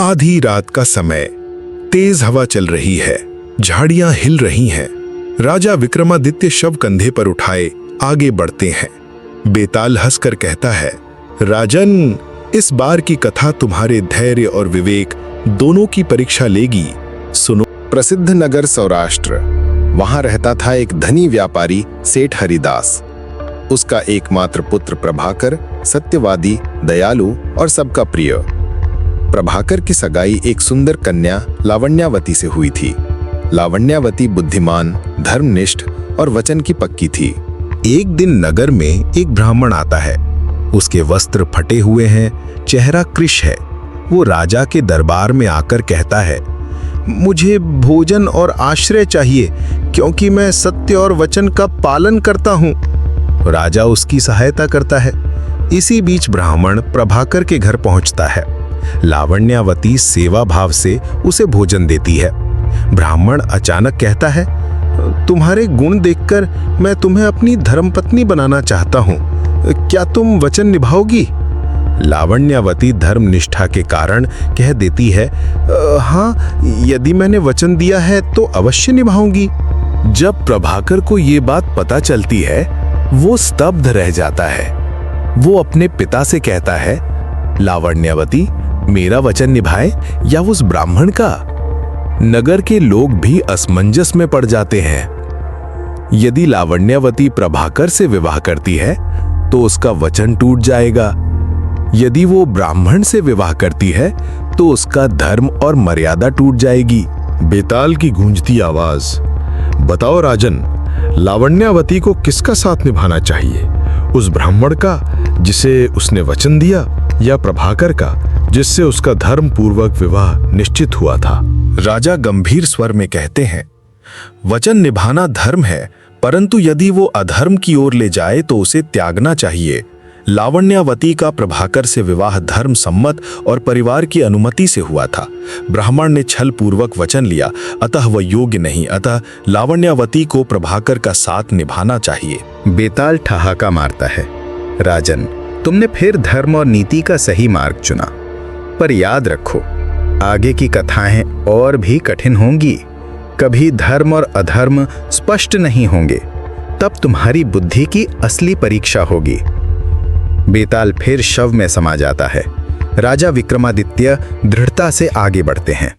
आधी रात का समय, तेज हवा चल रही है, झाड़ियां हिल रही हैं। राजा विक्रमादित्य शव कंधे पर उठाए आगे बढ़ते हैं। बेताल हंसकर कहता है, राजन, इस बार की कथा तुम्हारे धैर्य और विवेक दोनों की परीक्षा लेगी। सुनो। प्रसिद्ध नगर सौराष्ट्र। वहां रहता था एक धनी व्यापारी सेठ हरिदास। उसका एकमात्र पुत्र प्रभाकर सत्यवादी, दयालु और सबका प्रिय। प्रभाकर की सगाई एक सुंदर कन्या लावण्यावती से हुई थी। लावण्यावती बुद्धिमान, धर्मनिष्ठ और वचन की पक्की थी। एक दिन नगर में एक ब्राह्मण आता है। उसके वस्त्र फटे हुए हैं, चेहरा कृश है। वो राजा के दरबार में आकर कहता है, मुझे भोजन और आश्रय चाहिए, क्योंकि मैं सत्य और वचन का पालन करता हूँ। राजा उसकी सहायता करता है। इसी बीच ब्राह्मण प्रभाकर के घर पहुंचता है। लावण्यावती सेवा भाव से उसे भोजन देती है। ब्राह्मण अचानक कहता है, तुम्हारे गुण देखकर मैं तुम्हें अपनी धर्मपत्नी बनाना चाहता हूँ। क्या तुम वचन निभाओगी? लावण्यावती धर्मनिष्ठा के कारण कह देती है, हाँ, यदि मैंने वचन दिया है तो अवश्य निभाऊंगी। जब प्रभाकर को ये बात पता चलती है, वो स्तब्ध रह जाता है। वो अपने पिता से कहता है, लावण्यावती मेरा वचन निभाए या उस ब्राह्मण का? नगर के लोग भी असमंजस में पड़ जाते हैं। यदि लावण्यावती प्रभाकर से विवाह करती है तो उसका वचन टूट जाएगा। यदि वो ब्राह्मण से विवाह करती है तो उसका धर्म और मर्यादा टूट जाएगी। बेताल की गूंजती आवाज, बताओ राजन, लावण्यावती को किसका साथ निभाना चाहिए? उस ब्राह्मण का जिसे उसने वचन दिया, या प्रभाकर का जिससे उसका धर्म पूर्वक विवाह निश्चित हुआ था? राजा गंभीर स्वर में कहते हैं, वचन निभाना धर्म है, परंतु यदि वो अधर्म की ओर ले जाए तो उसे त्यागना चाहिए। लावण्यावती का प्रभाकर से विवाह धर्म सम्मत और परिवार की अनुमति से हुआ था। ब्राह्मण ने छल पूर्वक वचन लिया, अतः वह योग्य नहीं। अतः लावण्यावती को प्रभाकर का साथ निभाना चाहिए। बेताल ठहाका मारता है, राजन, तुमने फिर धर्म और नीति का सही मार्ग चुना। पर याद रखो, आगे की कथाएं और भी कठिन होंगी। कभी धर्म और अधर्म स्पष्ट नहीं होंगे, तब तुम्हारी बुद्धि की असली परीक्षा होगी। बेताल फिर शव में समा जाता है। राजा विक्रमादित्य दृढ़ता से आगे बढ़ते हैं।